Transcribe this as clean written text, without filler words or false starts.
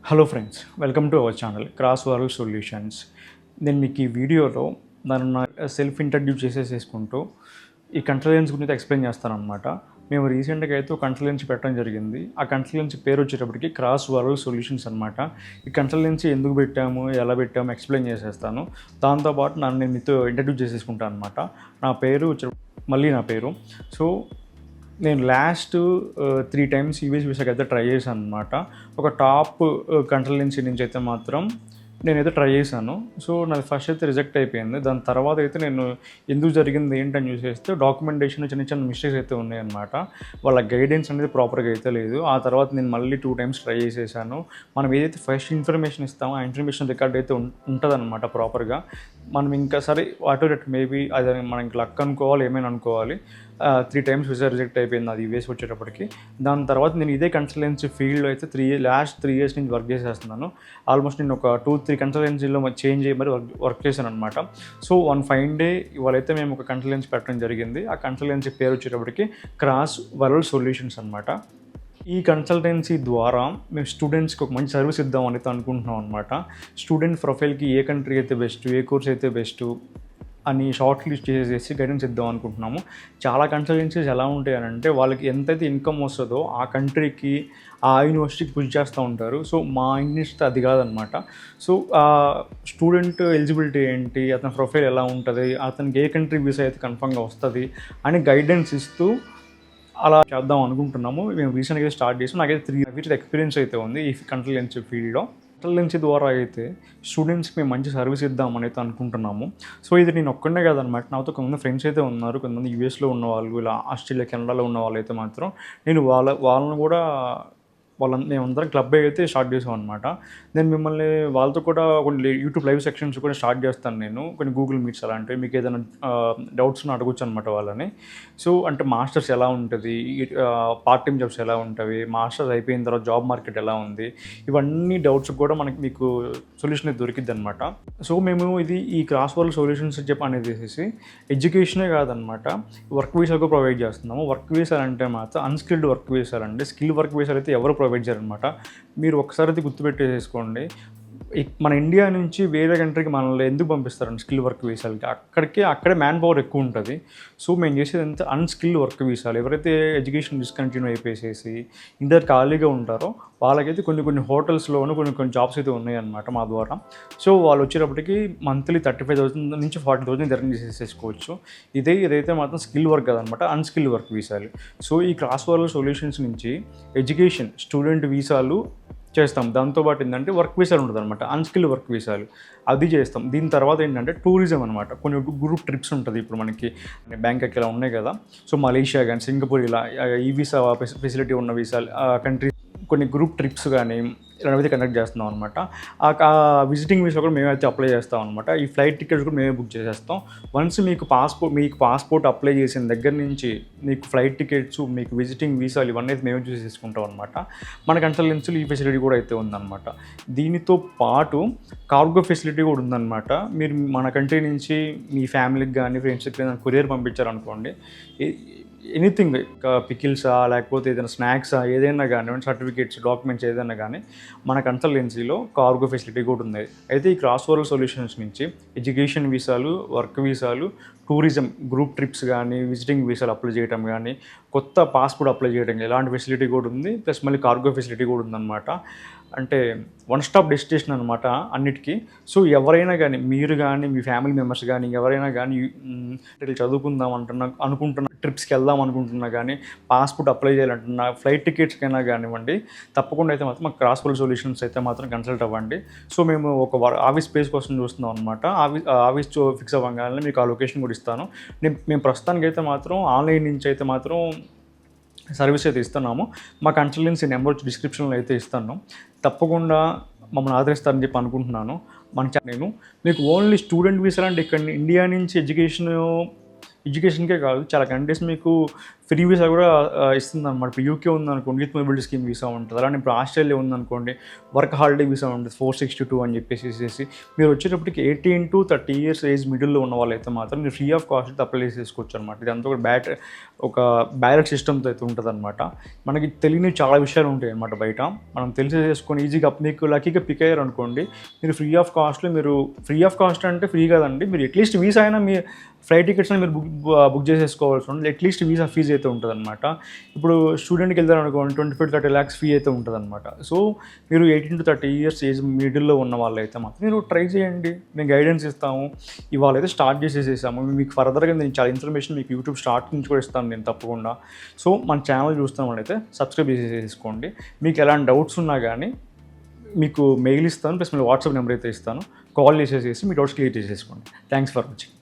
Hello friends, welcome to our channel cross world solutions. నేను మీకు ఈ వీడియోలో నన్ను సెల్ఫ్ ఇంట్రడ్యూస్ చేసేసుకుంటూ ఈ కన్సల్టెన్సీ గురించి ఎక్స్ప్లెయిన్ చేస్తానన్నమాట. మేము రీసెంట్గా అయితే ఒక కన్సల్టెన్సీ పెట్టడం జరిగింది. ఆ కన్సల్టెన్సీ పేరు వచ్చేటప్పటికి క్రాస్ వరల్డ్ సొల్యూషన్స్ అనమాట. ఈ కన్సల్టెన్సీ ఎందుకు పెట్టాము, ఎలా పెట్టాము ఎక్స్ప్లెయిన్ చేసేస్తాను. దాంతోపాటు నేను మీతో ఇంట్రడ్యూస్ చేసేసుకుంటాను అనమాట. నా పేరు నా పేరు. సో నేను లాస్ట్ 3 టైమ్స్ యూఎస్ వీసాకి అయితే ట్రై చేశాను అనమాట. ఒక టాప్ కన్సల్టెన్సీ నుంచి అయితే మాత్రం నేనైతే ట్రై చేశాను. సో నాది ఫస్ట్ అయితే రిజెక్ట్ అయిపోయింది. దాని తర్వాత అయితే నేను ఎందుకు జరిగింది ఏంటని చూసేస్తే డాక్యుమెంటేషన్ చిన్న చిన్న మిస్టేక్స్ అయితే ఉన్నాయన్నమాట. వాళ్ళ గైడెన్స్ అనేది ప్రాపర్గా అయితే లేదు. ఆ తర్వాత నేను మళ్ళీ 2 టైమ్స్ ట్రై చేసేసాను. మనం ఏదైతే ఫస్ట్ ఇన్ఫర్మేషన్ ఇస్తామో ఆ ఇన్ఫర్మేషన్ రికార్డ్ అయితే ఉంటుందన్నమాట ప్రాపర్గా. మనం ఇంకా సరే వాట్ మేబీ అది మనకి లక్ అనుకోవాలి, ఏమైనా అనుకోవాలి. 3 టైమ్స్ వీసా రిజెక్ట్ అయిపోయింది అది యూఎస్ వచ్చేటప్పటికి. దాని తర్వాత నేను ఇదే కన్సల్టెన్సీ ఫీల్డ్లో అయితే లాస్ట్ 3 ఇయర్స్ నుంచి వర్క్ చేసేస్తున్నాను. ఆల్మోస్ట్ నేను ఒక 2-3 కన్సల్టెన్సీలో చేంజ్ అయ్యి మరి వర్క్ చేశాను అనమాట. సో వన్ ఫైన్ డే ఇవాళైతే మేము ఒక కన్సల్టెన్సీ పెట్టడం జరిగింది. ఆ కన్సల్టెన్సీ పేరు వచ్చేటప్పటికి క్రాస్ వరల్డ్ సొల్యూషన్స్ అనమాట. ఈ కన్సల్టెన్సీ ద్వారా మేము స్టూడెంట్స్కి ఒక మంచి సర్వీస్ ఇద్దాం అనేది అనుకుంటున్నాం అనమాట. స్టూడెంట్ ప్రొఫైల్కి ఏ కంట్రీ అయితే బెస్ట్, ఏ కోర్స్ అయితే బెస్ట్ అని షార్ట్ లిస్ట్ చేసేసి గైడెన్స్ ఇద్దాం అనుకుంటున్నాము. చాలా కన్సల్టెన్సీస్ ఎలా ఉంటాయి అని అంటే వాళ్ళకి ఎంతైతే ఇన్కమ్ వస్తుందో ఆ కంట్రీకి, ఆ యూనివర్సిటీకి పుష్ చేస్తూ ఉంటారు. సో మా ఇంగ్లీష్ అది కాదనమాట. సో స్టూడెంట్ ఎలిజిబిలిటీ ఏంటి, అతని ప్రొఫైల్ ఎలా ఉంటుంది, అతనికి ఏ కంట్రీ వీసా అయితే కన్ఫర్మ్గా వస్తుంది అని గైడెన్స్ ఇస్తూ అలా చేద్దాం అనుకుంటున్నాము. మేము రీసెంట్గా స్టార్ట్ చేసాం. నాకైతే 3 years ఎక్స్పీరియన్స్ అయితే ఉంది ఈ కన్సల్టెన్సీ ఫీల్డ్లో. కన్సల్టెన్సీ ద్వారా అయితే స్టూడెంట్స్కి మేము మంచి సర్వీస్ ఇద్దామని అయితే అనుకుంటున్నాము. సో ఇది నేను ఒక్కడే కాదనమాట, నాతో కొంతమంది ఫ్రెండ్స్ అయితే ఉన్నారు. కొంతమంది యూఎస్లో ఉన్న వాళ్ళు, ఇలా ఆస్ట్రేలియా, కెనడాలో ఉన్న వాళ్ళు అయితే మాత్రం నేను వాళ్ళని కూడా మేమందరం క్లబ్ అయితే స్టార్ట్ చేసాం అనమాట. నేను మిమ్మల్ని వాళ్ళతో కూడా కొన్ని యూట్యూబ్ లైవ్ సెక్షన్స్ కూడా స్టార్ట్ చేస్తాను. నేను కొన్ని గూగుల్ మీట్స్ అలాంటివి, మీకు ఏదైనా డౌట్స్ అడగొచ్చు అనమాట వాళ్ళని. సో అంటే మాస్టర్స్ ఎలా ఉంటుంది, పార్ట్ టైం జాబ్స్ ఎలా ఉంటాయి, మాస్టర్స్ అయిపోయిన తర్వాత జాబ్ మార్కెట్ ఎలా ఉంది, ఇవన్నీ డౌట్స్ కూడా మీకు సొల్యూషన్ అయితే దొరికిద్ది అనమాట. సో మేము ఈ క్రాస్ వరల్డ్ సొల్యూషన్స్ అనేది ఎడ్యుకేషనే కాదనమాట, వర్క్ వీసాలు కూడా ప్రొవైడ్ చేస్తున్నాము. వర్క్ వీసాలు అంటే మాత్రం అన్స్కిల్డ్ వర్క్ వీసాలు అండి. స్కిల్ వర్క్ వీసాలు అయితే ఎవరు ప్రొవైడ్ చేయాలన్నమాట. మీరు ఒకసారి అయితే గుర్తుపెట్టేసుకోండి, మన ఇండియా నుంచి వేరే కంట్రీకి మనల్ని ఎందుకు పంపిస్తారండి స్కిల్ వర్క్ వీసాలకి? అక్కడే మ్యాన్ పవర్ ఎక్కువ ఉంటుంది. సో మేము చేసేది అంతా అన్స్కిల్డ్ వర్క్ వీసాలు. ఎవరైతే ఎడ్యుకేషన్ డిస్కంటిన్యూ అయిపోయేసి ఇంటర్ ఖాళీగా ఉంటారో వాళ్ళకైతే కొన్ని హోటల్స్లోనూ కొన్ని జాబ్స్ అయితే ఉన్నాయన్నమాట మా ద్వారా. సో వాళ్ళు వచ్చేటప్పటికి మంత్లీ 35,000 నుంచి 40,000 ఎర్న్ చేసేసుకోవచ్చు. ఇదైతే మాత్రం స్కిల్ వర్క్ కదనమాట, అన్స్కిల్డ్ వర్క్ వీసాలు. సో ఈ క్రాస్ వరల్డ్ సొల్యూషన్స్ నుంచి ఎడ్యుకేషన్, స్టూడెంట్ వీసాలు చేస్తాం. దాంతోపాటు ఏంటంటే వర్క్ వీసాలు ఉంటుంది అనమాట, అన్స్కిల్డ్ వర్క్ వీసాలు అది చేస్తాం. దీని తర్వాత ఏంటంటే టూరిజం అనమాట. కొన్ని గ్రూప్ ట్రిప్స్ ఉంటుంది. ఇప్పుడు మనకి బ్యాంకాక్ ఇలా ఉన్నాయి కదా, సో మలేషియా కానీ సింగపూర్ ఇలా ఈ వీసా ఫెసిలిటీ ఉన్న వీసాలు కంట్రీ కొన్ని గ్రూప్ ట్రిప్స్ కానీ ఇలాంటివి కండక్ట్ చేస్తున్నాం అనమాట. ఆ విజిటింగ్ వీసా కూడా మేమైతే అప్లై చేస్తాం అనమాట. ఈ ఫ్లైట్ టికెట్స్ కూడా మేమే బుక్ చేసేస్తాం. వన్స్ మీకు పాస్పోర్ట్ అప్లై చేసిన దగ్గర నుంచి మీకు ఫ్లైట్ టికెట్స్, మీకు విజిటింగ్ వీసాలు ఇవన్నీ అయితే మేమే చూసేసుకుంటాం అనమాట. మన కన్సల్టెన్సీలో ఈ ఫెసిలిటీ కూడా అయితే ఉందన్నమాట. దీనితో పాటు కార్గో ఫెసిలిటీ కూడా ఉందన్నమాట. మీరు మన కంట్రీ నుంచి మీ ఫ్యామిలీకి కానీ ఫ్రెండ్స్కి కానీ కొరియర్ పంపించారనుకోండి, ఎనీథింగ్, పికిల్సా లేకపోతే ఏదైనా స్నాక్సా ఏదైనా కానివ్వండి, సర్టిఫికేట్స్, డాక్యుమెంట్స్ ఏదైనా కానీ మన కన్సల్టెన్సీలో కార్గో ఫెసిలిటీ కూడా ఉంది. అయితే ఈ క్రాస్ వరల్డ్ సొల్యూషన్స్ నుంచి ఎడ్యుకేషన్ వీసాలు, వర్క్ వీసాలు, టూరిజం గ్రూప్ ట్రిప్స్ కానీ, విజిటింగ్ వీసాలు అప్లై చేయడం కానీ, కొత్త పాస్పోర్ట్ అప్లై చేయడం ఇలాంటి ఫెసిలిటీ కూడా ఉంది. ప్లస్ మళ్ళీ కార్గో ఫెసిలిటీ కూడా ఉందన్నమాట. అంటే వన్ స్టాప్ డెస్టినేషన్ అనమాట అన్నిటికీ. సో ఎవరైనా కానీ, మీరు కానీ, మీ ఫ్యామిలీ మెంబర్స్ కానీ, ఎవరైనా కానీ చదువుకుందాం అనుకుంటున్న, ట్రిప్స్కి వెళ్దాం అనుకుంటున్నా కానీ, పాస్పోర్ట్ అప్లై చేయాలంటున్నా, ఫ్లైట్ టికెట్స్కైనా కానివ్వండి, తప్పకుండా అయితే మాత్రం మాకు క్రాస్ వరల్డ్ సొల్యూషన్స్ అయితే మాత్రం కన్సల్ట్ అవ్వండి. సో మేము ఒక ఆఫీస్ స్పేస్ కోసం చూస్తున్నాం అనమాట. ఆఫీస్ ఫిక్స్ అవ్వగానే మీకు ఆ లొకేషన్ కూడా ఇస్తాను. మేము ప్రస్తుతానికి అయితే మాత్రం ఆన్లైన్ నుంచి అయితే మాత్రం సర్వీస్ అయితే ఇస్తున్నాము. మా కన్సల్టెన్సీ నెంబర్ వచ్చి డిస్క్రిప్షన్లో అయితే ఇస్తాను. తప్పకుండా మమ్మల్ని ఆదరిస్తారని చెప్పి అనుకుంటున్నాను. నేను మీకు ఓన్లీ స్టూడెంట్ వీసా అంటే ఇక్కడ ఇండియా నుంచి ఎడ్యుకేషన్కే కాదు, చాలా కంట్రీస్ మీకు ఫ్రీ వీసా కూడా ఇస్తుంది అనమాట. ఇప్పుడు యూకే ఉందనుకోండి, యూత్ మొబిలిటీ స్కీమ్ వీసా ఉంటుంది. అలానే ఇప్పుడు ఆస్ట్రేలియా ఉందనుకోండి, వర్క్ హాలిడే వీసా ఉంటుంది 462 అని చెప్పేసి మీరు వచ్చేటప్పటికి 18 to 30 years ఏజ్ మిడిల్లో ఉన్న వాళ్ళైతే మాత్రం మీరు ఫ్రీ ఆఫ్ కాస్ట్ అప్లై చేసుకోవచ్చు అనమాట. ఇదంతా ఒక బ్యాలెట్ సిస్టమ్తో అయితే ఉంటుంది అనమాట. మనకి తెలియని చాలా విషయాలు ఉంటాయి అనమాట బయట. మనం తెలిసేసుకొని ఈజీగా మీకు లక్కీగా పిక్ అయ్యారు అనుకోండి, మీరు ఫ్రీ ఆఫ్ కాస్ట్ అంటే ఫ్రీ కాదండి, మీరు అట్లీస్ట్ వీసా అయినా మీ ఫ్లైట్ టికెట్స్ మీరు బుక్ చేసేసుకోవాల్సి ఉంటుంది. అట్లీస్ట్ వీసా ఫీజు అయితే ఉంటుంది అనమాట. ఇప్పుడు స్టూడెంట్కి వెళ్తారు అనుకోండి 25-30 lakhs ఫీ అయితే ఉంటుంది అనమాట. సో మీరు 18 to 30 years ఏజ్ మిడిల్లో ఉన్న వాళ్ళు అయితే మాత్రం మీరు ట్రై చేయండి. మేము గైడెన్స్ ఇస్తాము. ఇవాళ అయితే స్టార్ట్ చేసేసాము. మీకు ఫర్దర్గా నేను చాలా ఇన్ఫర్మేషన్ మీకు యూట్యూబ్ స్టార్ట్ నుంచి కూడా ఇస్తాను నేను తప్పకుండా. సో మన ఛానల్ చూస్తున్నాం అయితే సబ్స్క్రైబ్ చేసేసుకోండి. మీకు ఎలాంటి డౌట్స్ ఉన్నా కానీ మీకు మెయిల్ ఇస్తాను, ప్లస్ మళ్ళీ వాట్సాప్ నెంబర్ అయితే ఇస్తాను. కాల్ చేసేసి మీ డౌట్స్ క్లియర్ చేసేసుకోండి. Thanks for watching.